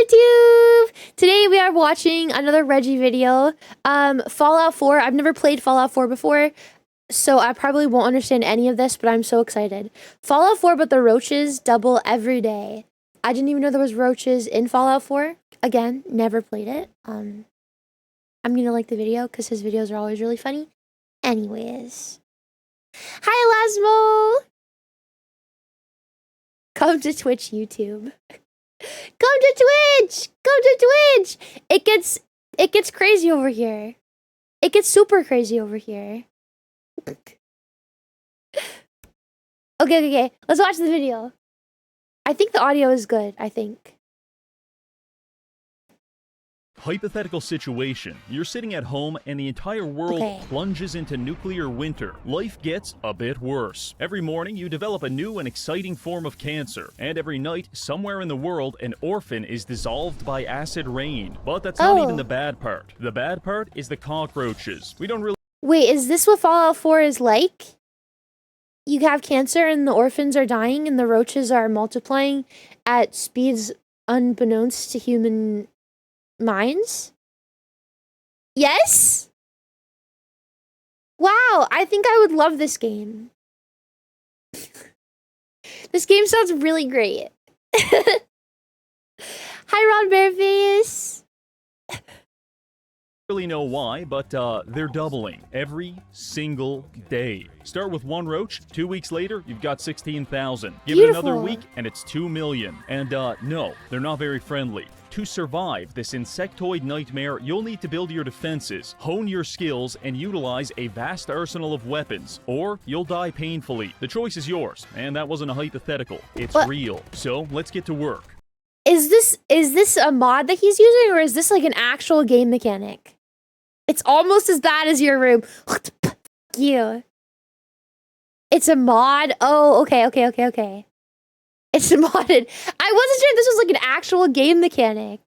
YouTube! Today we are watching another Reggie video. Fallout 4. I've never played Fallout 4 before, so I probably won't understand any of this, but I'm so excited. Fallout 4, but the roaches double every day. I didn't even know there was roaches in Fallout 4. Again, never played it. I'm gonna like the video because his videos are always really funny. Anyways. Hi, Lasmo! Come to Twitch, YouTube. Come to Twitch! Come to Twitch! It gets crazy over here. It gets super crazy over here. Okay. Let's watch the video. I think the audio is good, I think. Hypothetical situation. You're sitting at home and the entire world plunges into nuclear winter. Life gets a bit worse. Every morning you develop a new and exciting form of cancer. And every night, somewhere in the world, an orphan is dissolved by acid rain. But that's not even the bad part. The bad part is the cockroaches. We don't really... Wait, is this what Fallout 4 is like? You have cancer and the orphans are dying and the roaches are multiplying at speeds unbeknownst to human minds? Yes? Wow, I think I would love this game. This game sounds really great. Hi, Ron Bareface. Really know why, but they're doubling every single day. Start with one roach, 2 weeks later, you've got 16,000. Give it another week, and it's 2 million. And no, they're not very friendly. To survive this insectoid nightmare, you'll need to build your defenses, hone your skills, and utilize a vast arsenal of weapons, or you'll die painfully. The choice is yours, and that wasn't a hypothetical. It's real. So let's get to work. Is this a mod that he's using, or is this like an actual game mechanic? It's almost as bad as your room. You. It's a mod? Oh, okay. It's modded. I wasn't sure if this was like an actual game mechanic.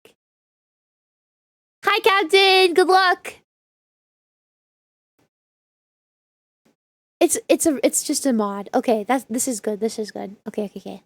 Hi, Captain. Good luck. It's just a mod. Okay, this is good. Okay.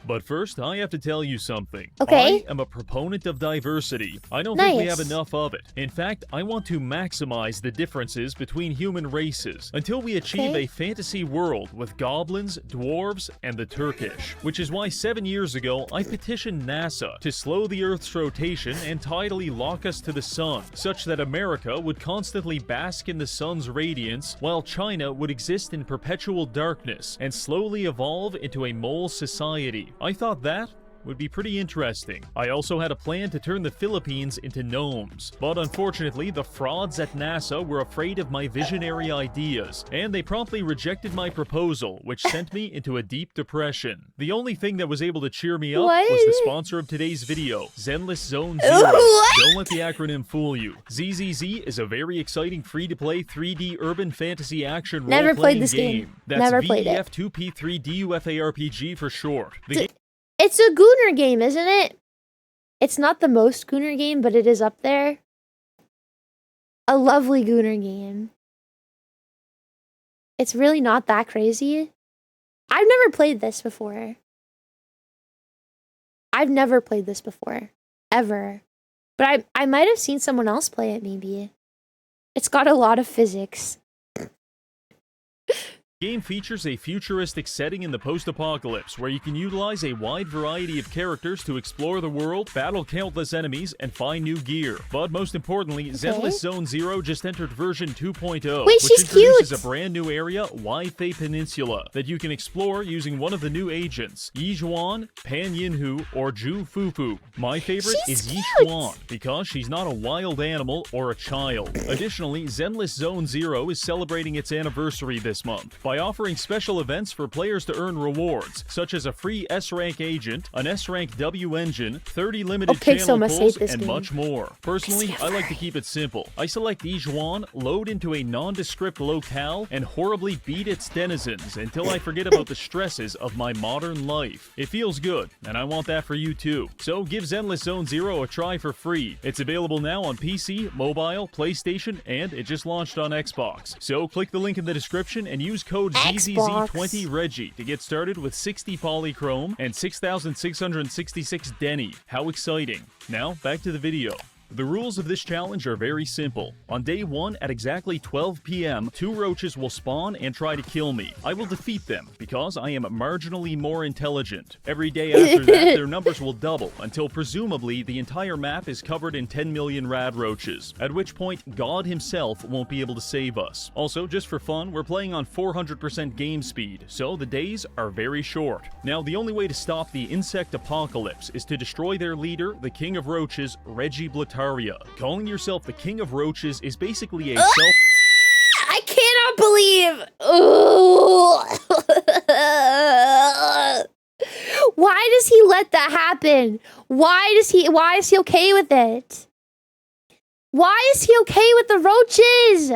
But first, I have to tell you something. Okay. I am a proponent of diversity. I don't think we have enough of it. In fact, I want to maximize the differences between human races until we achieve a fantasy world with goblins, dwarves, and the Turkish. Which is why 7 years ago, I petitioned NASA to slow the Earth's rotation and tidally lock us to the sun, such that America would constantly bask in the sun's radiance, while China would exist in perpetual darkness and slowly evolve into a mole society. I thought that would be pretty interesting. I also had a plan to turn the Philippines into gnomes, but unfortunately the frauds at NASA were afraid of my visionary ideas, and they promptly rejected my proposal, which sent me into a deep depression. The only thing that was able to cheer me up was the sponsor of today's video, Zenless Zone Zero. Don't let the acronym fool you. ZZZ is a very exciting free-to-play 3D urban fantasy action role-playing game. That's VEF2P3DUFARPG for short. It's a Gooner game, isn't it? It's not the most Gooner game, but it is up there. A lovely Gooner game. It's really not that crazy. I've never played this before. Ever. But I might have seen someone else play it, maybe. It's got a lot of physics. The game features a futuristic setting in the post-apocalypse, where you can utilize a wide variety of characters to explore the world, battle countless enemies, and find new gear. But most importantly, Zenless Zone Zero just entered version 2.0, which introduces a brand new area, Waifei Peninsula, that you can explore using one of the new agents, Yijuan, Pan Yinhu, or Ju Fufu. My favorite is Yijuan, because she's not a wild animal or a child. Additionally, Zenless Zone Zero is celebrating its anniversary this month by offering special events for players to earn rewards, such as a free S-Rank agent, an S-Rank W engine, 30 limited channel pulls, and much more. Personally, I like to keep it simple. I select Yijuan, load into a nondescript locale, and horribly beat its denizens until I forget about the stresses of my modern life. It feels good, and I want that for you too. So give Zenless Zone Zero a try for free. It's available now on PC, mobile, PlayStation, and it just launched on Xbox. So click the link in the description and use code code Xbox. ZZZ20 Reggie to get started with 60 polychrome and 6,666 Denny. How exciting. Now, back to the video. The rules of this challenge are very simple. On day 1 at exactly 12 PM, 2 roaches will spawn and try to kill me. I will defeat them because I am marginally more intelligent. Every day after that, their numbers will double until presumably the entire map is covered in 10 million rad roaches, at which point God himself won't be able to save us. Also, just for fun, we're playing on 400% game speed, so the days are very short. Now, the only way to stop the insect apocalypse is to destroy their leader, the king of roaches, Reggie Blataria. Calling yourself the king of roaches is basically a self- I cannot believe. Ooh. Why does he let that happen? Why is he okay with it? Why is he okay with the roaches?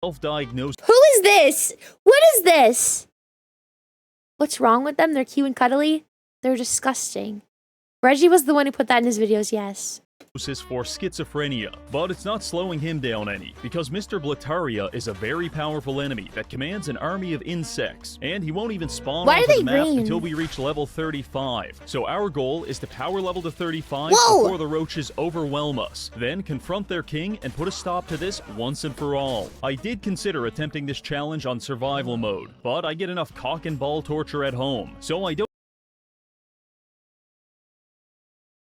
Self-diagnosed. Who is this? What is this? What's wrong with them? They're cute and cuddly. They're disgusting. Reggie was the one who put that in his videos, yes. For schizophrenia, but it's not slowing him down any, because Mr. Blataria is a very powerful enemy that commands an army of insects, and he won't even spawn onto the map until we reach level 35. So our goal is to power level to 35 before the roaches overwhelm us, then confront their king and put a stop to this once and for all. I did consider attempting this challenge on survival mode, but I get enough cock and ball torture at home, so I don't.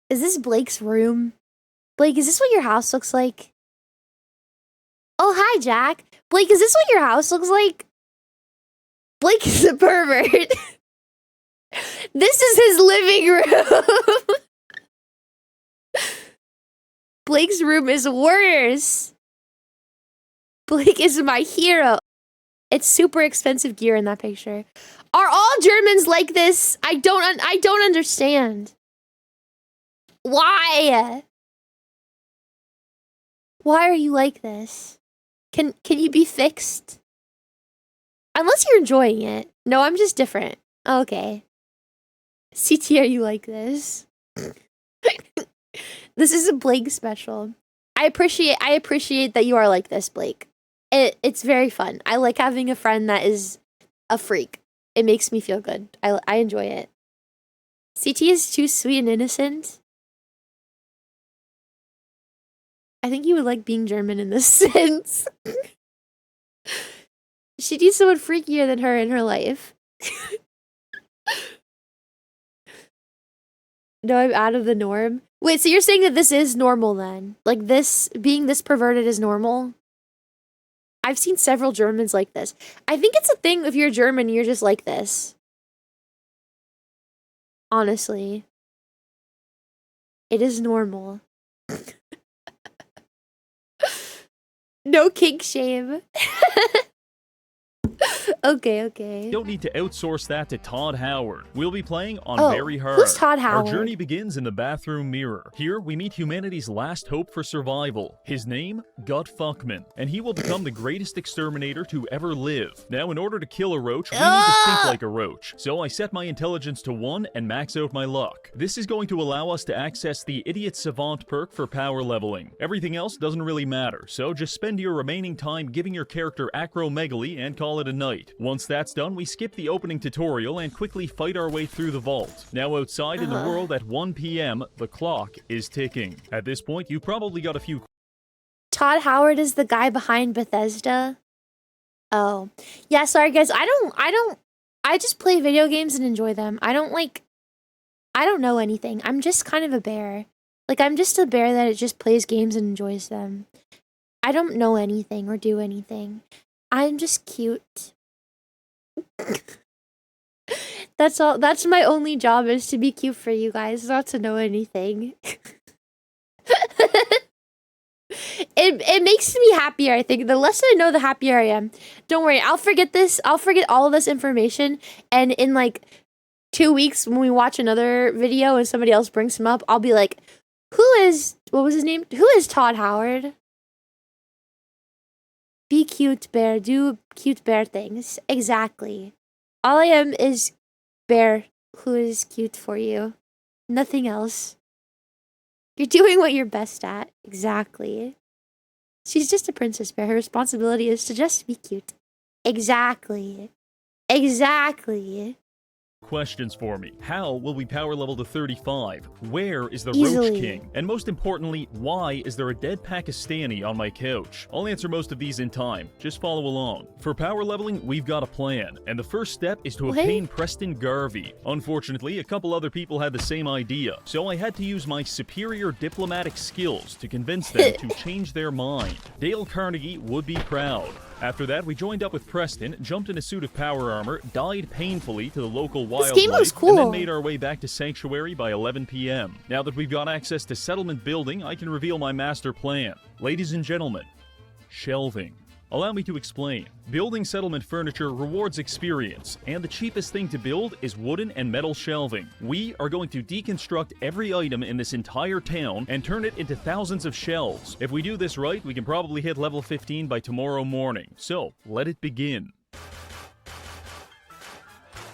Is this Blake's room? Blake, is this what your house looks like? Oh, hi, Jack. Blake, is this what your house looks like? Blake is a pervert. This is his living room. Blake's room is worse. Blake is my hero. It's super expensive gear in that picture. Are all Germans like this? I don't understand. Why? Why are you like this? Can you be fixed? Unless you're enjoying it. No, I'm just different. Okay. CT, are you like this? This is a Blake special. I appreciate that you are like this, Blake. It's very fun. I like having a friend that is a freak. It makes me feel good. I enjoy it. CT is too sweet and innocent. I think you would like being German in this sense. She needs someone freakier than her in her life. No, I'm out of the norm. Wait, so you're saying that this is normal then? Like this, being this perverted is normal? I've seen several Germans like this. I think it's a thing if you're German, you're just like this. Honestly. It is normal. No kink shame. Okay. You don't need to outsource that to Todd Howard. We'll be playing on Very Hard. Who's Todd Howard? Our journey begins in the bathroom mirror. Here, we meet humanity's last hope for survival. His name, Gut Fuckman, and he will become the greatest exterminator to ever live. Now, in order to kill a roach, we need to think like a roach. So I set my intelligence to 1 and max out my luck. This is going to allow us to access the Idiot Savant perk for power leveling. Everything else doesn't really matter, so just spend your remaining time giving your character acromegaly and call it a night. Once that's done, we skip the opening tutorial and quickly fight our way through the vault. Now outside in the world at 1 PM, the clock is ticking. At this point, you probably got a few... Todd Howard is the guy behind Bethesda? Oh. Yeah, sorry guys, I just play video games and enjoy them. I don't know anything. I'm just kind of a bear. Like, I'm just a bear that just plays games and enjoys them. I don't know anything or do anything. I'm just cute. That's all. That's my only job, is to be cute for you guys, not to know anything. It makes me happier, I think. The less I know, the happier I am. Don't worry, I'll forget this. I'll forget all of this information, and in like 2 weeks when we watch another video and somebody else brings him up, I'll be like, what was his name? Who is Todd Howard? Be cute, bear. Do cute bear things. Exactly. All I am is bear who is cute for you. Nothing else. You're doing what you're best at. Exactly. She's just a princess bear. Her responsibility is to just be cute. Exactly. Exactly. Questions for me. How will we power level to 35? Where is the Easily. Roach King? And most importantly, why is there a dead Pakistani on my couch? I'll answer most of these in time. Just follow along. For power leveling, we've got a plan, and the first step is to obtain Preston Garvey. Unfortunately, a couple other people had the same idea, so I had to use my superior diplomatic skills to convince them to change their mind. Dale Carnegie would be proud. After that, we joined up with Preston, jumped in a suit of power armor, died painfully to the local wildlife, and then made our way back to Sanctuary by 11 p.m. Now that we've got access to Settlement Building, I can reveal my master plan. Ladies and gentlemen, Shelving. Allow me to explain. Building settlement furniture rewards experience, and the cheapest thing to build is wooden and metal shelving. We are going to deconstruct every item in this entire town and turn it into thousands of shelves. If we do this right, we can probably hit level 15 by tomorrow morning. So, let it begin.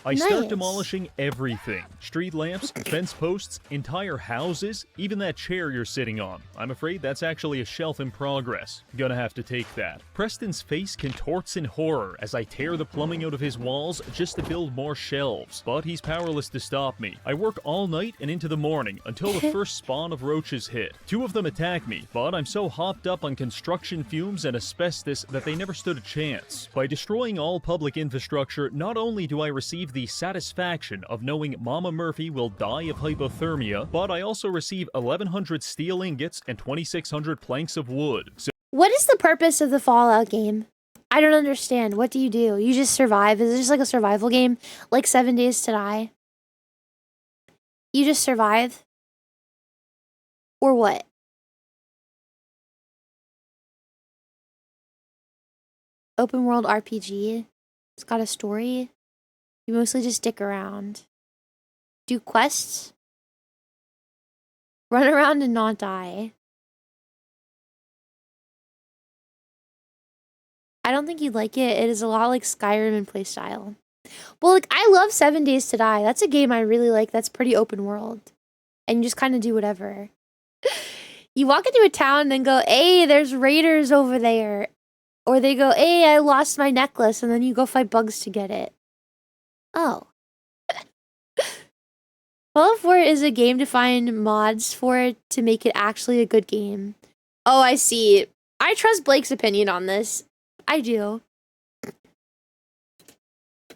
I start demolishing everything. Street lamps, fence posts, entire houses, even that chair you're sitting on. I'm afraid that's actually a shelf in progress. Gonna have to take that. Preston's face contorts in horror as I tear the plumbing out of his walls just to build more shelves, but he's powerless to stop me. I work all night and into the morning until the first spawn of roaches hit. 2 of them attack me, but I'm so hopped up on construction fumes and asbestos that they never stood a chance. By destroying all public infrastructure, not only do I receive the satisfaction of knowing Mama Murphy will die of hypothermia, but I also receive 1,100 steel ingots and 2,600 planks of wood. So what is the purpose of the Fallout game? I don't understand. What do? You just survive? Is it just like a survival game? Like 7 Days to Die? You just survive? Or what? Open world RPG? It's got a story? You mostly just stick around. Do quests? Run around and not die. I don't think you'd like it. It is a lot like Skyrim in playstyle. Well, like, I love 7 Days to Die. That's a game I really like. That's pretty open world. And you just kind of do whatever. You walk into a town and then go, hey, there's raiders over there. Or they go, hey, I lost my necklace. And then you go fight bugs to get it. Oh. Fallout 4 is a game to find mods for it to make it actually a good game. Oh, I see. I trust Blake's opinion on this. I do.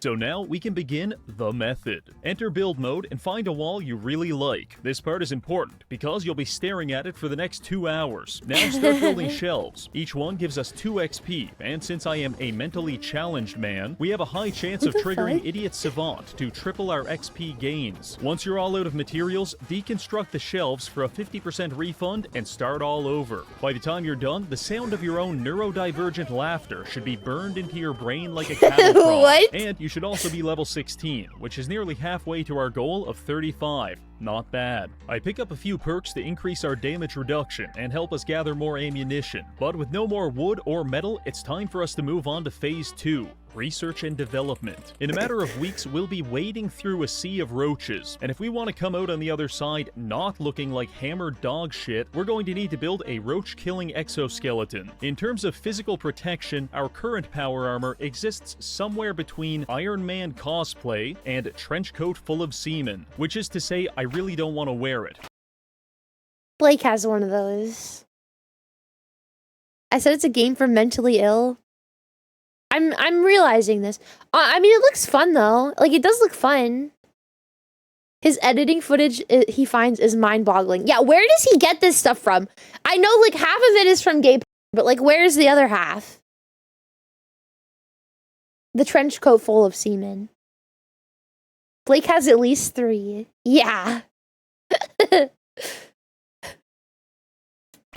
So now we can begin the method. Enter build mode and find a wall you really like. This part is important because you'll be staring at it for the next 2 hours. Now start building shelves. Each one gives us 2 XP, and since I am a mentally challenged man, we have a high chance of triggering Idiot Savant to triple our XP gains. Once you're all out of materials, deconstruct the shelves for a 50% refund and start all over. By the time you're done, the sound of your own neurodivergent laughter should be burned into your brain like a cattle prod. What? And you should also be level 16, which is nearly halfway to our goal of 35. Not bad. I pick up a few perks to increase our damage reduction and help us gather more ammunition, but with no more wood or metal, it's time for us to move on to Phase 2. Research and development. In a matter of weeks, we'll be wading through a sea of roaches, and if we want to come out on the other side not looking like hammered dog shit, we're going to need to build a roach-killing exoskeleton. In terms of physical protection, our current power armor exists somewhere between Iron Man cosplay and trench coat full of semen, which is to say, I really don't want to wear it. Blake has one of those. I said it's a game for mentally ill. I'm realizing this. I mean, it looks fun though. Like, it does look fun. His editing footage he finds is mind-boggling. Yeah, where does he get this stuff from? I know, like, half of it is from gay, but like, where's the other half? The trench coat full of semen. Blake has at least 3. Yeah.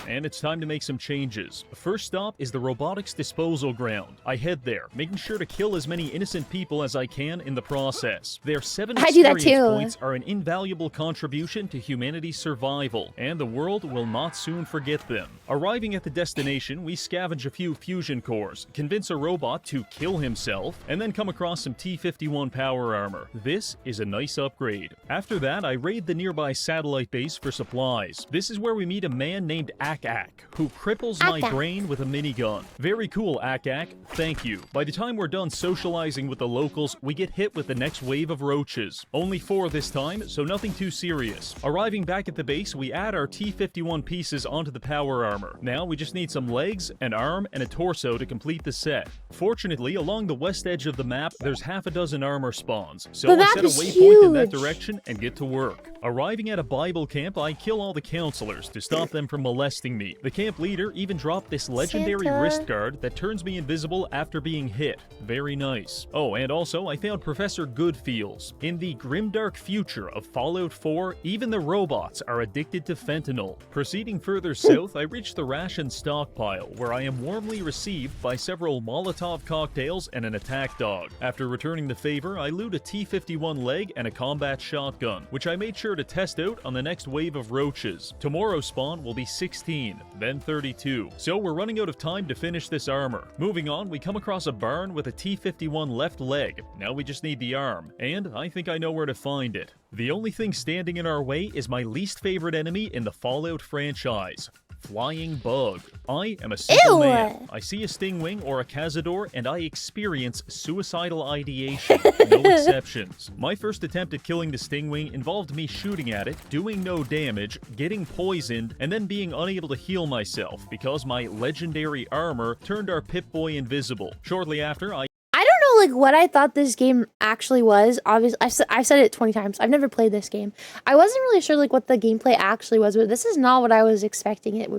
And it's time to make some changes. First stop is the robotics disposal ground. I head there, making sure to kill as many innocent people as I can in the process. Their 7 experience points are an invaluable contribution to humanity's survival, and the world will not soon forget them. Arriving at the destination, we scavenge a few fusion cores, convince a robot to kill himself, and then come across some T-51 power armor. This is a nice upgrade. After that, I raid the nearby satellite base for supplies. This is where we meet a man named Ak, who cripples my brain with a minigun. Very cool, Ak. Thank you. By the time we're done socializing with the locals, we get hit with the next wave of roaches. Only 4 this time, so nothing too serious. Arriving back at the base, we add our T-51 pieces onto the power armor. Now we just need some legs, an arm, and a torso to complete the set. Fortunately, along the west edge of the map, there's half a dozen armor spawns, so I set a waypoint in that direction and get to work. Arriving at a Bible camp, I kill all the counselors to stop them from molesting me. The camp leader even dropped this legendary wrist guard that turns me invisible after being hit. Very nice. Oh, and also, I found Professor Goodfeels. In the grimdark future of Fallout 4, even the robots are addicted to fentanyl. Proceeding further south, I reach the ration stockpile, where I am warmly received by several Molotov cocktails and an attack dog. After returning the favor, I loot a T-51 leg and a combat shotgun, which I made sure to test out on the next wave of roaches. Tomorrow's spawn will be 16, then 32. So we're running out of time to finish this armor. Moving on, we come across a barn with a T-51 left leg. Now we just need the arm, and I think I know where to find it. The only thing standing in our way is my least favorite enemy in the Fallout franchise. Flying bug. I am a simple man. I see a stingwing or a cazador and I experience suicidal ideation. No exceptions. My first attempt at killing the stingwing involved me shooting at it, doing no damage, getting poisoned, and then being unable to heal myself because my legendary armor turned our Pip-Boy invisible. Shortly after, I don't know like what I thought this game actually was. Obviously, I've said it 20 times. I've never played this game. I wasn't really sure like what the gameplay actually was, but this is not what I was expecting it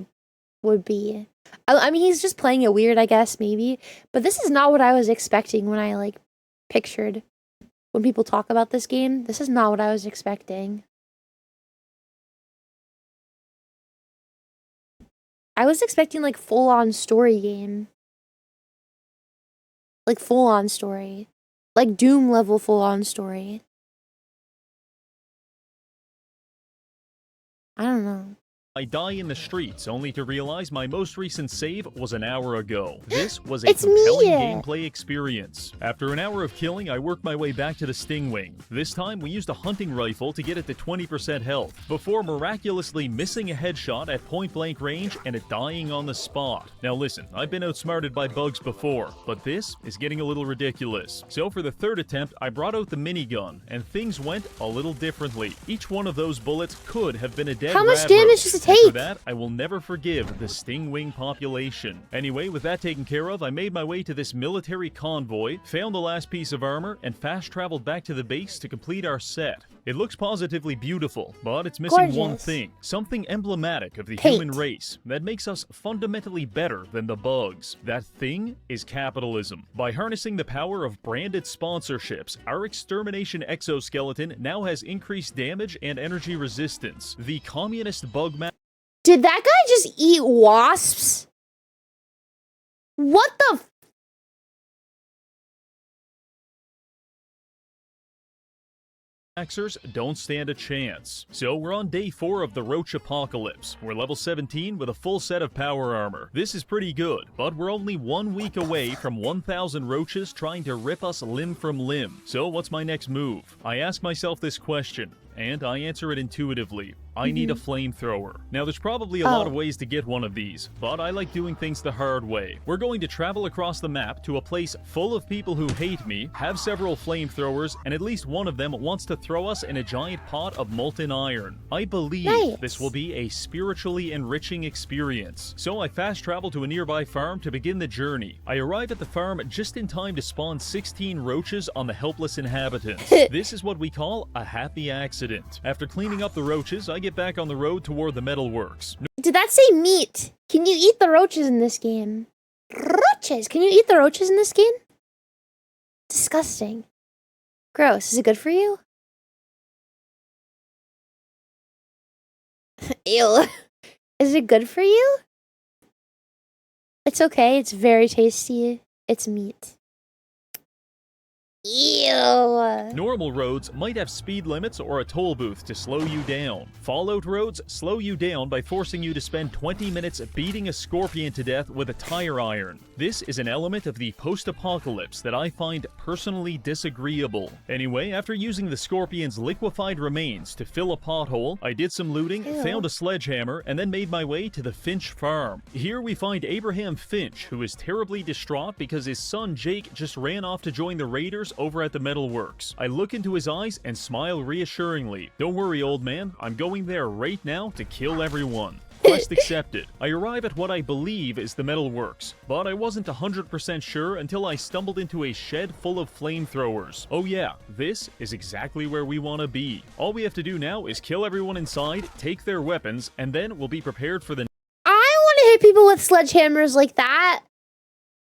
would be. I mean, he's just playing it weird, I guess, maybe. But this is not what I was expecting when I like pictured when people talk about this game. This is not what I was expecting. I was expecting like full-on story game. Like full-on story. Like Doom level full-on story. I don't know. I die in the streets, only to realize my most recent save was an hour ago. This was a compelling gameplay experience. After an hour of killing, I worked my way back to the stingwing. This time, we used a hunting rifle to get it to 20% health, before miraculously missing a headshot at point-blank range and it dying on the spot. Now listen, I've been outsmarted by bugs before, but this is getting a little ridiculous. So for the third attempt, I brought out the minigun, and things went a little differently. Each one of those bullets could have been a dead How much damage does it take? For that, I will never forgive the stingwing population. Anyway, with that taken care of, I made my way to this military convoy, found the last piece of armor, and fast-traveled back to the base to complete our set. It looks positively beautiful, but it's missing one thing. Something emblematic of the human race that makes us fundamentally better than the bugs. That thing is capitalism. By harnessing the power of branded sponsorships, our extermination exoskeleton now has increased damage and energy resistance. The communist bug Did that guy just eat wasps? What the f- Maxers don't stand a chance. So we're on day 4 of the Roach apocalypse. We're level 17 with a full set of power armor. This is pretty good, but we're only 1 week away from 1,000 roaches trying to rip us limb from limb. So what's my next move? I ask myself this question, and I answer it intuitively. I need a flamethrower. Now, there's probably a lot of ways to get one of these, but I like doing things the hard way. We're going to travel across the map to a place full of people who hate me, have several flamethrowers, and at least one of them wants to throw us in a giant pot of molten iron. I believe this will be a spiritually enriching experience. So I fast travel to a nearby farm to begin the journey. I arrive at the farm just in time to spawn 16 roaches on the helpless inhabitants. This is what we call a happy accident. After cleaning up the roaches, I get back on the road toward the metalworks. Did that say meat? Can you eat the roaches in this game? Roaches! Can you eat the roaches in this game? Disgusting. Gross. Is it good for you? Ew. Is it good for you? It's okay. It's very tasty. It's meat. Ew. Normal roads might have speed limits or a toll booth to slow you down. Fallout roads slow you down by forcing you to spend 20 minutes beating a scorpion to death with a tire iron. This is an element of the post-apocalypse that I find personally disagreeable. Anyway, after using the scorpion's liquefied remains to fill a pothole, I did some looting, found a sledgehammer, and then made my way to the Finch farm. Here we find Abraham Finch, who is terribly distraught because his son Jake just ran off to join the raiders over at the metalworks. I look into his eyes and smile reassuringly. Don't worry, old man, I'm going there right now to kill everyone. Quest accepted. I arrive at what I believe is the metalworks, but I wasn't 100% sure until I stumbled into a shed full of flamethrowers. Oh yeah, this is exactly where we want to be. All we have to do now is kill everyone inside, take their weapons, and then we'll be prepared for the... I want to hit people with sledgehammers like that.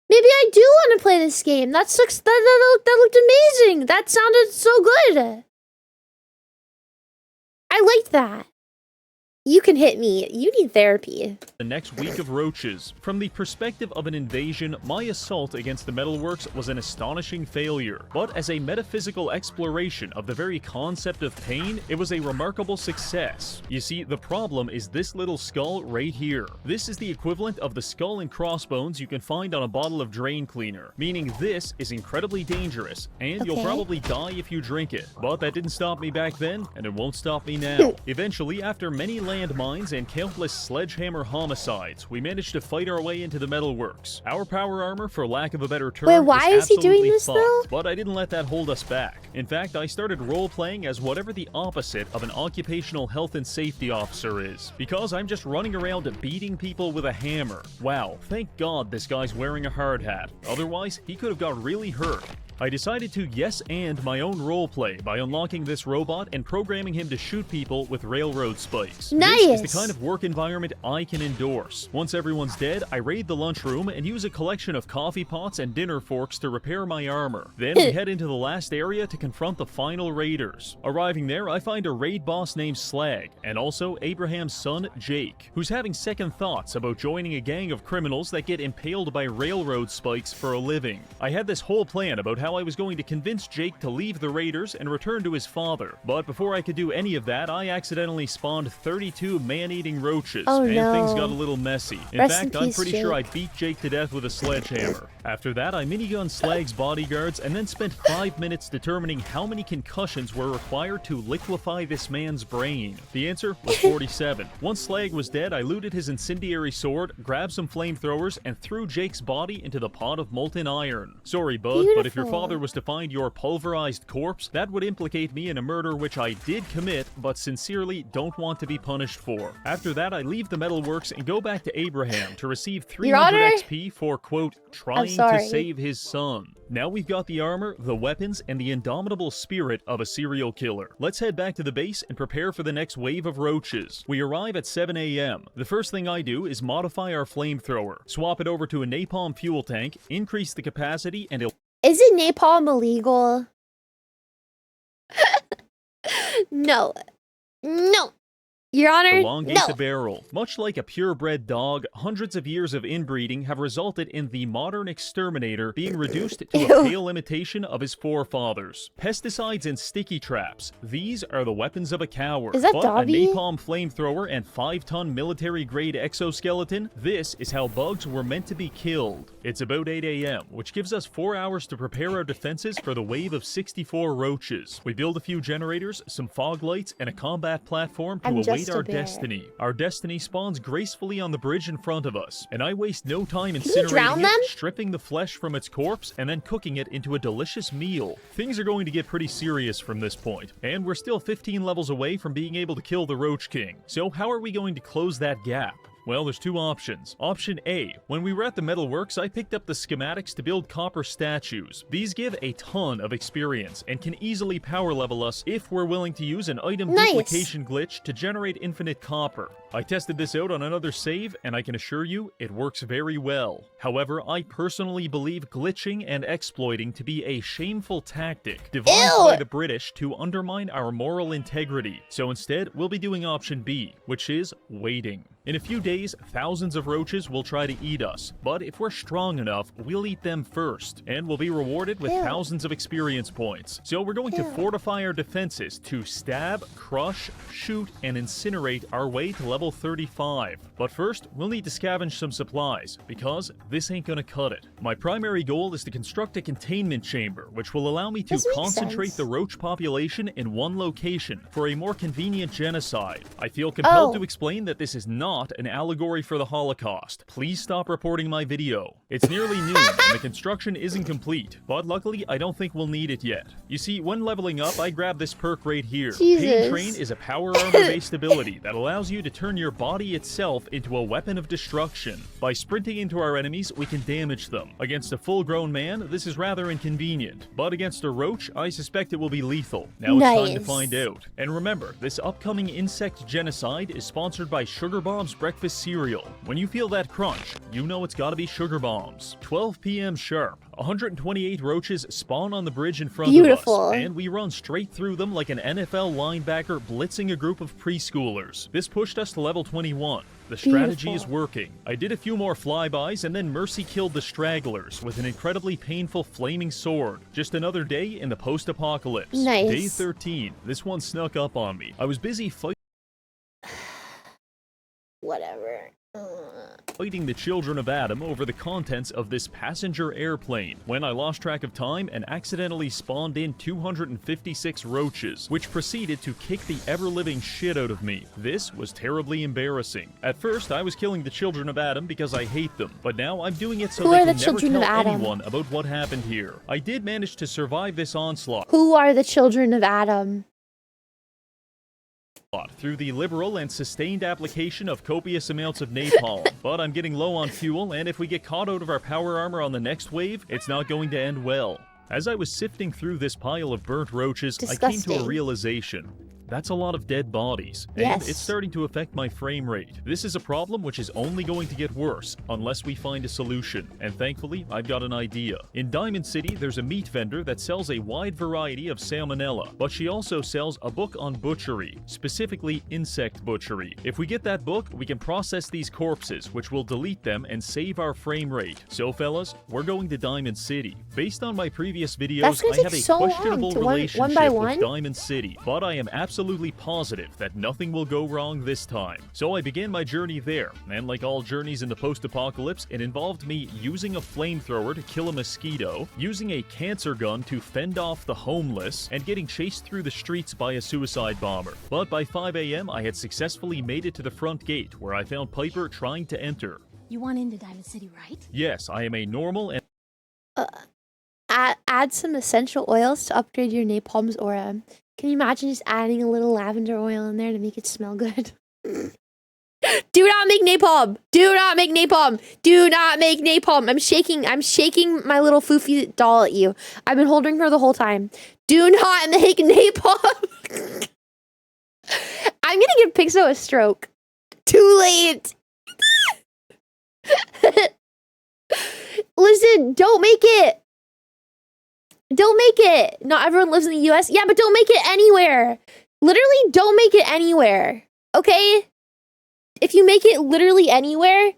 Maybe I do want to play this game. That looked amazing. That sounded so good. I liked that. You can hit me. You need therapy. The next week of Roaches. From the perspective of an invasion, my assault against the metalworks was an astonishing failure. But as a metaphysical exploration of the very concept of pain, it was a remarkable success. You see, the problem is this little skull right here. This is the equivalent of the skull and crossbones you can find on a bottle of drain cleaner, meaning this is incredibly dangerous, and you'll probably die if you drink it. But that didn't stop me back then, and it won't stop me now. Eventually, after many landmines and countless sledgehammer homicides, we managed to fight our way into the metalworks. Our power armor, for lack of a better term, wait, why is he doing this though? But I didn't let that hold us back. In fact, I started role-playing as whatever the opposite of an occupational health and safety officer is, because I'm just running around beating people with a hammer. Wow, thank God this guy's wearing a hard hat. Otherwise, he could have got really hurt. I decided to yes-and my own roleplay by unlocking this robot and programming him to shoot people with railroad spikes. Nice! This is the kind of work environment I can endorse. Once everyone's dead, I raid the lunchroom and use a collection of coffee pots and dinner forks to repair my armor. Then we head into the last area to confront the final raiders. Arriving there, I find a raid boss named Slag, and also Abraham's son, Jake, who's having second thoughts about joining a gang of criminals that get impaled by railroad spikes for a living. I had this whole plan about how I was going to convince Jake to leave the raiders and return to his father. But before I could do any of that, I accidentally spawned 32 man-eating roaches, and things got a little messy. In fact, I'm pretty sure I beat Jake to death with a sledgehammer. After that, I minigun Slag's bodyguards and then spent 5 minutes determining how many concussions were required to liquefy this man's brain. The answer was 47. Once Slag was dead, I looted his incendiary sword, grabbed some flamethrowers, and threw Jake's body into the pot of molten iron. Sorry, bud, but if your father was to find your pulverized corpse, that would implicate me in a murder which I did commit, but sincerely don't want to be punished for. After that, I leave the metalworks and go back to Abraham to receive 300 XP for, quote, trying to save his son. Now we've got the armor, the weapons, and the indomitable spirit of a serial killer. Let's head back to the base and prepare for the next wave of roaches. We arrive at 7 a.m. The first thing I do is modify our flamethrower, swap it over to a napalm fuel tank, increase the capacity, and Isn't napalm illegal? No. No. Your Honor, elongate the barrel. Much like a purebred dog, hundreds of years of inbreeding have resulted in the modern exterminator being reduced to a pale imitation of his forefathers. Pesticides and sticky traps. These are the weapons of a coward. Is that but Dobby? A napalm flamethrower and 5-ton military-grade exoskeleton, this is how bugs were meant to be killed. It's about 8 a.m., which gives us 4 hours to prepare our defenses for the wave of 64 roaches. We build a few generators, some fog lights, and a combat platform to await our destiny. Our destiny spawns gracefully on the bridge in front of us, and I waste no time incinerating it, stripping the flesh from its corpse, and then cooking it into a delicious meal. Things are going to get pretty serious from this point, and we're still 15 levels away from being able to kill the Roach King. So how are we going to close that gap? Well, there's two options. Option A, when we were at the metalworks, I picked up the schematics to build copper statues. These give a ton of experience and can easily power level us if we're willing to use an item duplication glitch to generate infinite copper. I tested this out on another save, and I can assure you, it works very well. However, I personally believe glitching and exploiting to be a shameful tactic devised by the British to undermine our moral integrity. So instead, we'll be doing option B, which is waiting. In a few days, thousands of roaches will try to eat us, but if we're strong enough, we'll eat them first, and we'll be rewarded with thousands of experience points. So we're going to fortify our defenses to stab, crush, shoot, and incinerate our way to level 35. But first, we'll need to scavenge some supplies, because this ain't gonna cut it. My primary goal is to construct a containment chamber, which will allow me to concentrate the roach population in one location for a more convenient genocide. I feel compelled to explain that this is not an allegory for the Holocaust. Please stop reporting my video. It's nearly noon, and the construction isn't complete, but luckily I don't think we'll need it yet. You see, when leveling up, I grabbed this perk right here. Pain Train is a power armor-based ability that allows you to turn your body itself into a weapon of destruction. By sprinting into our enemies, we can damage them. Against a full-grown man, this is rather inconvenient, but against a roach, I suspect it will be lethal. Now it's time to find out. And remember, this upcoming insect genocide is sponsored by Sugar Bombs breakfast cereal. When you feel that crunch, you know it's gotta be Sugar Bombs. 12 p.m. sharp. 128 roaches spawn on the bridge in front of us, and we run straight through them like an NFL linebacker blitzing a group of preschoolers. This pushed us to level 21. The strategy is working. I did a few more flybys and then mercy killed the stragglers with an incredibly painful flaming sword. Just another day in the post-apocalypse. Day 13. This one snuck up on me. I was busy fighting the children of Adam over the contents of this passenger airplane when I lost track of time and accidentally spawned in 256 roaches, which proceeded to kick the ever-living shit out of me. This was terribly embarrassing. At first, I was killing the children of Adam because I hate them, but now I'm doing it so they can never tell anyone about what happened here. I did manage to survive this onslaught. Who are the children of Adam? Through the liberal and sustained application of copious amounts of napalm. But I'm getting low on fuel, and if we get caught out of our power armor on the next wave, it's not going to end well. As I was sifting through this pile of burnt roaches, I came to a realization. That's a lot of dead bodies, and it's starting to affect my frame rate. This is a problem which is only going to get worse unless we find a solution, and thankfully, I've got an idea. In Diamond City, there's a meat vendor that sells a wide variety of salmonella, but she also sells a book on butchery, specifically insect butchery. If we get that book, we can process these corpses, which will delete them and save our frame rate. So fellas, we're going to Diamond City. Based on my previous videos, I have a questionable relationship with Diamond City, but I am absolutely positive that nothing will go wrong this time. So I began my journey there, and like all journeys in the post-apocalypse, it involved me using a flamethrower to kill a mosquito, using a cancer gun to fend off the homeless, and getting chased through the streets by a suicide bomber. But by 5 a.m., I had successfully made it to the front gate, where I found Piper trying to enter. You want into Diamond City, right? Yes, I am a normal and add some essential oils to upgrade your napalm's aura. Can you imagine just adding a little lavender oil in there to make it smell good? Do not make napalm! Do not make napalm! Do not make napalm! I'm shaking my little Fuufie doll at you. I've been holding her the whole time. Do not make napalm! I'm gonna give Pixo a stroke. Too late! Listen, don't make it! Don't make it! Not everyone lives in the US. Yeah, but don't make it anywhere! Literally, don't make it anywhere. Okay? If you make it literally anywhere,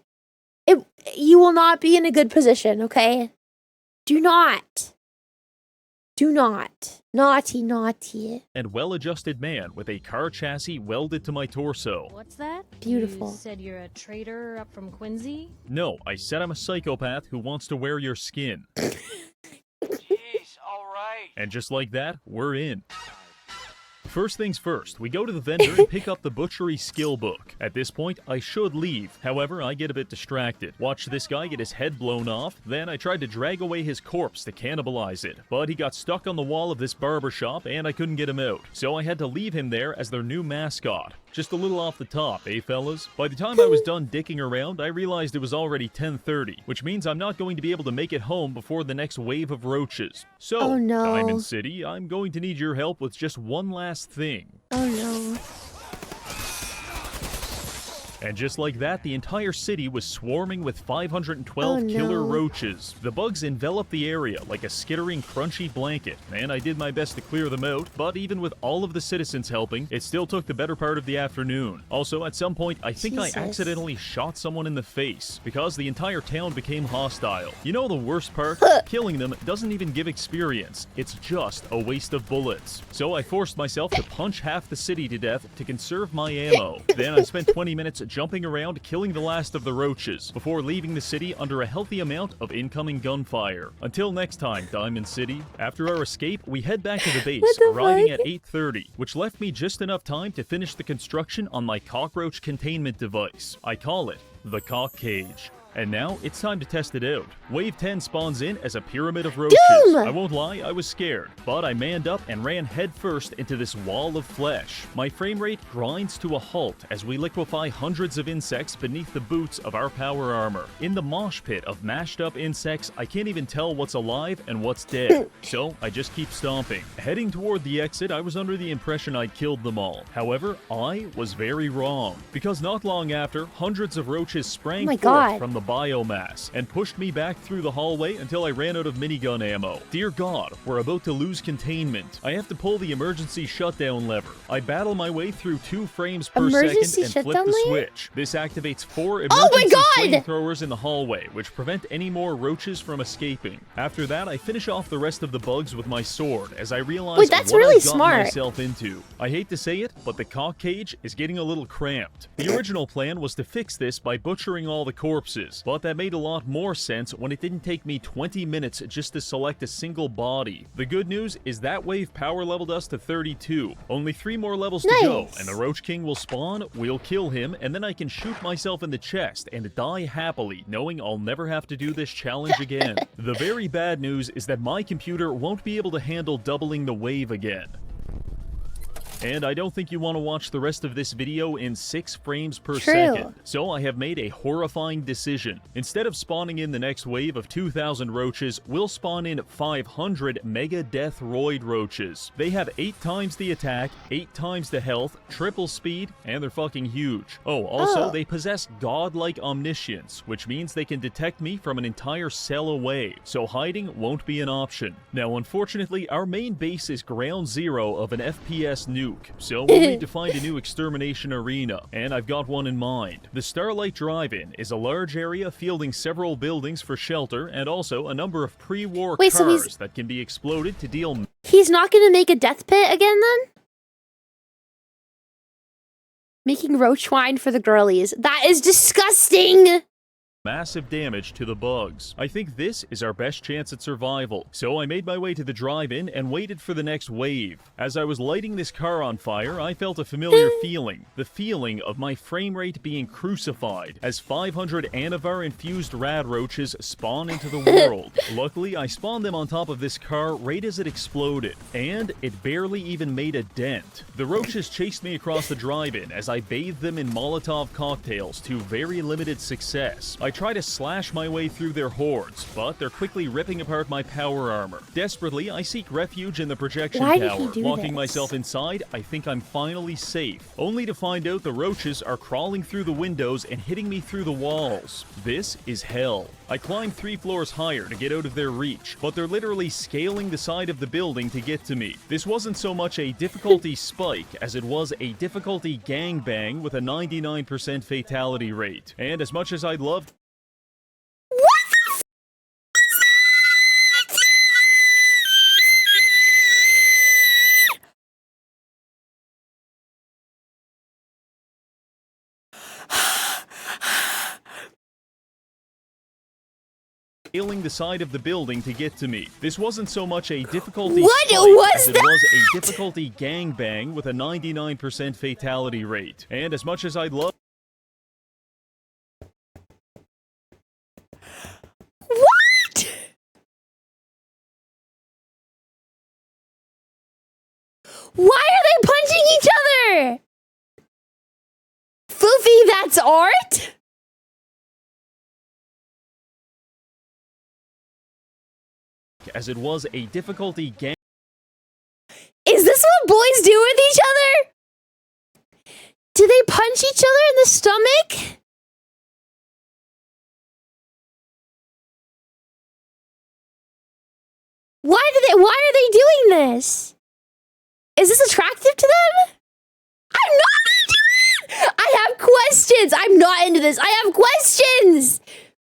you will not be in a good position, okay? Do not. Do not. Naughty, naughty. And well-adjusted man with a car chassis welded to my torso. What's that? Beautiful. You said you're a traitor up from Quincy? No, I said I'm a psychopath who wants to wear your skin. Jeez, alright. And just like that, we're in. First things first, we go to the vendor and pick up the butchery skill book. At this point, I should leave. However, I get a bit distracted. Watch this guy get his head blown off. Then I tried to drag away his corpse to cannibalize it. But he got stuck on the wall of this barbershop and I couldn't get him out. So I had to leave him there as their new mascot. Just a little off the top, eh fellas? By the time I was done dicking around, I realized it was already 10:30, which means I'm not going to be able to make it home before the next wave of roaches. So, oh, no. Diamond City, I'm going to need your help with just one last thing. Oh no. And just like that, the entire city was swarming with 512 killer roaches. The bugs enveloped the area like a skittering, crunchy blanket, and I did my best to clear them out, but even with all of the citizens helping, it still took the better part of the afternoon. Also, at some point, I think I accidentally shot someone in the face, because the entire town became hostile. You know the worst part? Killing them doesn't even give experience, it's just a waste of bullets. So I forced myself to punch half the city to death to conserve my ammo. Then I spent 20 minutes jumping around killing the last of the roaches, before leaving the city under a healthy amount of incoming gunfire. Until next time, Diamond City. After our escape, we head back to the base, arriving at 8:30, which left me just enough time to finish the construction on my cockroach containment device. I call it the Cock Cage. And now, it's time to test it out. Wave 10 spawns in as a pyramid of roaches. I won't lie, I was scared, but I manned up and ran headfirst into this wall of flesh. My frame rate grinds to a halt as we liquefy hundreds of insects beneath the boots of our power armor. In the mosh pit of mashed up insects, I can't even tell what's alive and what's dead. So, I just keep stomping. Heading toward the exit, I was under the impression I'd killed them all. However, I was very wrong, because not long after, hundreds of roaches sprang forth from the biomass and pushed me back through the hallway until I ran out of minigun ammo. Dear God, we're about to lose containment. I have to pull the emergency shutdown lever. I battle my way through 2 frames per second and flip the switch. This activates 4 emergency flamethrowers in the hallway, which prevent any more roaches from escaping. After that, I finish off the rest of the bugs with my sword as I realize what I've gotten myself into. I hate to say it, but the cock cage is getting a little cramped. The original plan was to fix this by butchering all the corpses, but that made a lot more sense when it didn't take me 20 minutes just to select a single body. The good news is that wave power leveled us to 32. Only 3 more levels to go, and the Roach King will spawn, we'll kill him, and then I can shoot myself in the chest and die happily, knowing I'll never have to do this challenge again. The very bad news is that my computer won't be able to handle doubling the wave again. And I don't think you want to watch the rest of this video in 6 frames per second. So I have made a horrifying decision. Instead of spawning in the next wave of 2,000 roaches, we'll spawn in 500 Mega Death Roid roaches. They have 8 times the attack, 8 times the health, triple speed, and they're fucking huge. Oh, also, they possess godlike omniscience, which means they can detect me from an entire cell away, so hiding won't be an option. Now, unfortunately, our main base is ground zero of an FPS nuke. So we'll need to find a new extermination arena, and I've got one in mind. The Starlight Drive-In is a large area fielding several buildings for shelter, and also a number of pre-war cars that can be exploded to deal... He's not gonna make a death pit again, then? Making roach wine for the girlies. That is disgusting! Massive damage to the bugs. I think this is our best chance at survival, so I made my way to the drive-in and waited for the next wave. As I was lighting this car on fire, I felt a familiar feeling, the feeling of my frame rate being crucified, as 500 Anavar-infused rad roaches spawn into the world. Luckily, I spawned them on top of this car right as it exploded, and it barely even made a dent. The roaches chased me across the drive-in as I bathed them in Molotov cocktails to very limited success. I try to slash my way through their hordes, but they're quickly ripping apart my power armor. Desperately, I seek refuge in the projection tower. Locking myself inside, I think I'm finally safe, only to find out the roaches are crawling through the windows and hitting me through the walls. This is hell. I climb 3 floors higher to get out of their reach, but they're literally scaling the side of the building to get to me. This wasn't so much a difficulty spike as it was a difficulty gangbang with a 99% fatality rate. And as much as I'd love... scaling the side of the building to get to me. This wasn't so much a difficulty spike as it was a difficulty gangbang with a 99% fatality rate. And as much as I'd love... What? Why are they punching each other? Fuufie, that's art? As it was a difficulty gang... Is this what boys do with each other? Do they punch punch each other in the stomach? Why are they doing this? Is this attractive to them? I'm not into it! I have questions! I'm not into this. I have questions!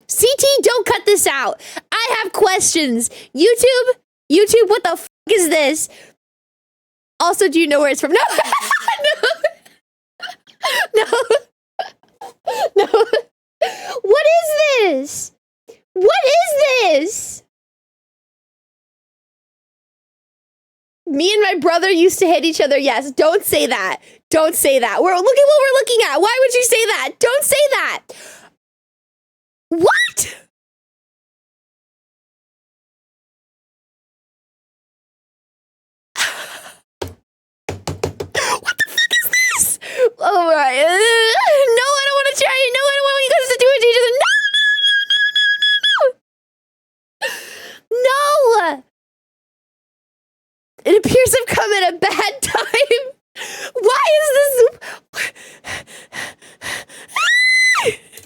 CT, don't cut this out. I have questions. YouTube, what the f is this? Also, do you know where it's from? No! No! No! No! What is this? What is this? Me and my brother used to hit each other. Yes, don't say that. Don't say that. Look at what we're looking at. Why would you say that? Don't say that. What? What the fuck is this? Oh my. No, I don't want to try it. No, I don't want you guys to do it to each other. No, no, no, no, no, no. No. It appears I've come at a bad time. Why is this?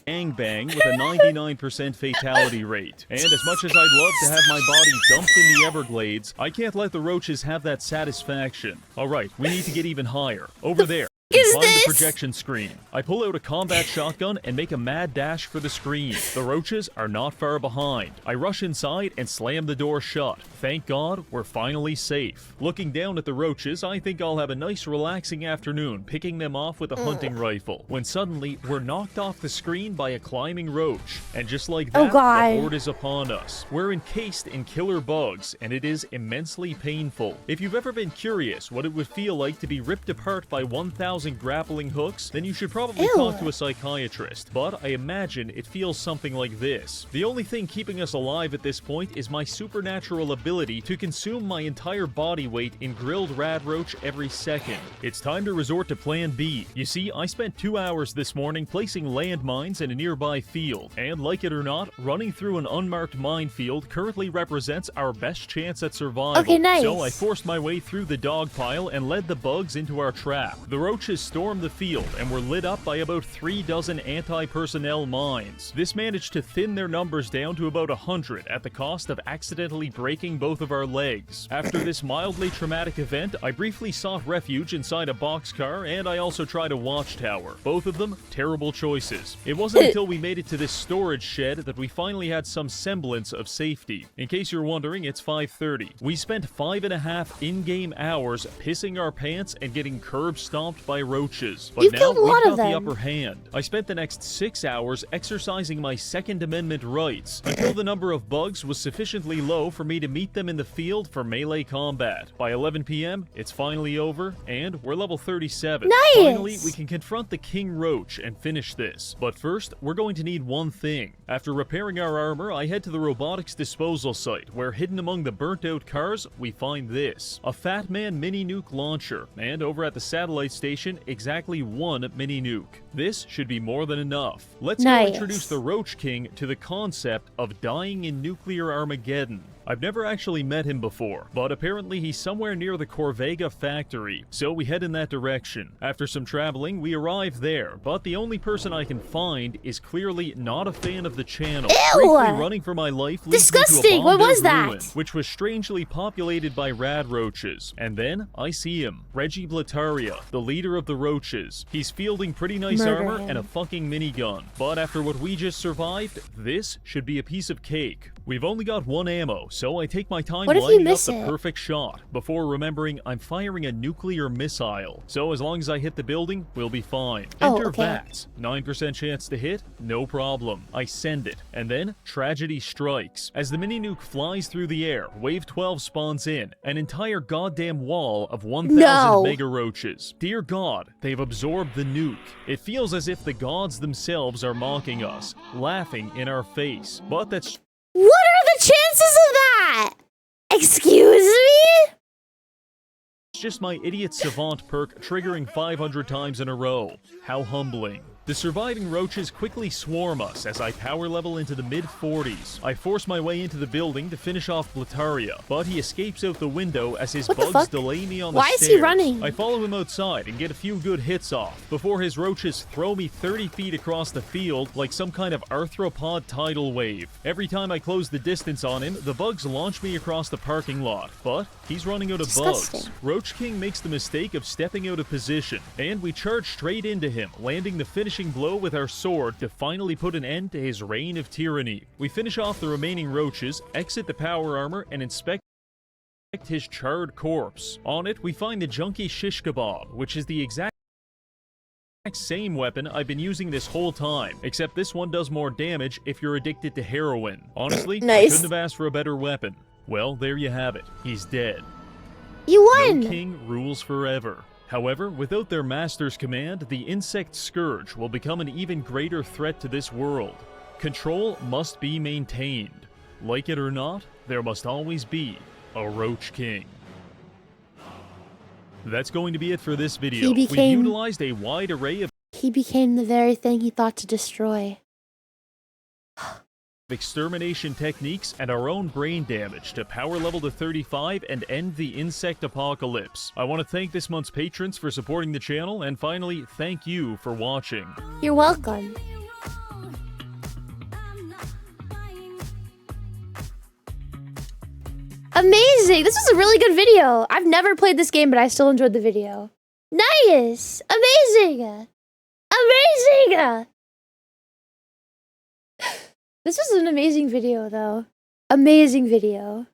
Bang bang with a 99% fatality rate. And as much as I'd love to have my body dumped in the Everglades, I can't let the roaches have that satisfaction. Alright, we need to get even higher. Over there. Find the projection screen. I pull out a combat shotgun and make a mad dash for the screen. The roaches are not far behind. I rush inside and slam the door shut. Thank God, we're finally safe. Looking down at the roaches, I think I'll have a nice relaxing afternoon picking them off with a hunting rifle. When suddenly, we're knocked off the screen by a climbing roach. And just like that, the horde is upon us. We're encased in killer bugs, and it is immensely painful. If you've ever been curious what it would feel like to be ripped apart by 1,000 grappling hooks, then you should probably talk to a psychiatrist, but I imagine it feels something like this. The only thing keeping us alive at this point is my supernatural ability to consume my entire body weight in grilled rad roach every second. It's time to resort to plan B. You see, I spent 2 hours this morning placing landmines in a nearby field, and like it or not, running through an unmarked minefield currently represents our best chance at survival. Okay, nice. So I forced my way through the dog pile and led the bugs into our trap. The roaches stormed the field and were lit up by about 3 dozen anti-personnel mines. This managed to thin their numbers down to about 100 at the cost of accidentally breaking both of our legs. After this mildly traumatic event, I briefly sought refuge inside a boxcar, and I also tried a watchtower. Both of them terrible choices. It wasn't until we made it to this storage shed that we finally had some semblance of safety. In case you're wondering, it's 5:30. We spent 5.5 in-game hours pissing our pants and getting curb stomped by roaches. But now we've got the upper hand. I spent the next 6 hours exercising my Second Amendment rights until the number of bugs was sufficiently low for me to meet them in the field for melee combat. By 11 p.m., it's finally over, and we're level 37. Nice! Finally, we can confront the King Roach and finish this. But first, we're going to need one thing. After repairing our armor, I head to the robotics disposal site, where hidden among the burnt-out cars, we find this. A Fat Man mini-nuke launcher, and over at the satellite station, exactly one mini-nuke. This should be more than enough. Let's go introduce the Roach King to the concept of dying in nuclear Armageddon. I've never actually met him before, but apparently he's somewhere near the Corvega factory, so we head in that direction. After some traveling, we arrive there, but the only person I can find is clearly not a fan of the channel. Briefly running for my life leads me to a bombed ruin, which was strangely populated by rad roaches. And then I see him, Reggie, the leader of the roaches. He's fielding pretty nice armor and a fucking minigun, but after what we just survived, this should be a piece of cake. We've only got one ammo, so I take my time lining up the perfect shot, before remembering I'm firing a nuclear missile. So as long as I hit the building, we'll be fine. Enter VATS. 9% chance to hit, no problem. I send it, and then tragedy strikes. As the mini-nuke flies through the air, Wave 12 spawns in, an entire goddamn wall of 1,000 mega roaches. Dear God, they've absorbed the nuke. It feels as if the gods themselves are mocking us, laughing in our face. But that's... What are the chances of that? Excuse me? It's just my idiot savant perk triggering 500 times in a row. How humbling. The surviving roaches quickly swarm us as I power level into the mid-40s. I force my way into the building to finish off Blataria, but he escapes out the window as his What the bugs fuck? delay me on the Why stairs. is he running? I follow him outside and get a few good hits off, before his roaches throw me 30 feet across the field like some kind of arthropod tidal wave. Every time I close the distance on him, the bugs launch me across the parking lot, but he's running out of Disgusting. bugs. Roach King makes the mistake of stepping out of position, and we charge straight into him, landing the finishing blow with our sword to finally put an end to his reign of tyranny. We finish off the remaining roaches, exit the power armor, and inspect his charred corpse. On it, we find the junky shish kebab, which is the exact same weapon I've been using this whole time, except this one does more damage if you're addicted to heroin. Honestly, I Nice. couldn't have asked for a better weapon. Well, there you have it. He's dead. You won! No king rules forever. However, without their master's command, the insect scourge will become an even greater threat to this world. Control must be maintained. Like it or not, there must always be a Roach King. That's going to be it for this video. He became- We've utilized a wide array of He became the very thing he thought to destroy. extermination techniques and our own brain damage to power level to 35 and end the insect apocalypse. I want to thank this month's patrons for supporting the channel, and finally, thank you for watching. You're welcome. Amazing! This was a really good video. I've never played this game, but I still enjoyed the video. Nice! Amazing! Amazing! This was an amazing video, though. Amazing video.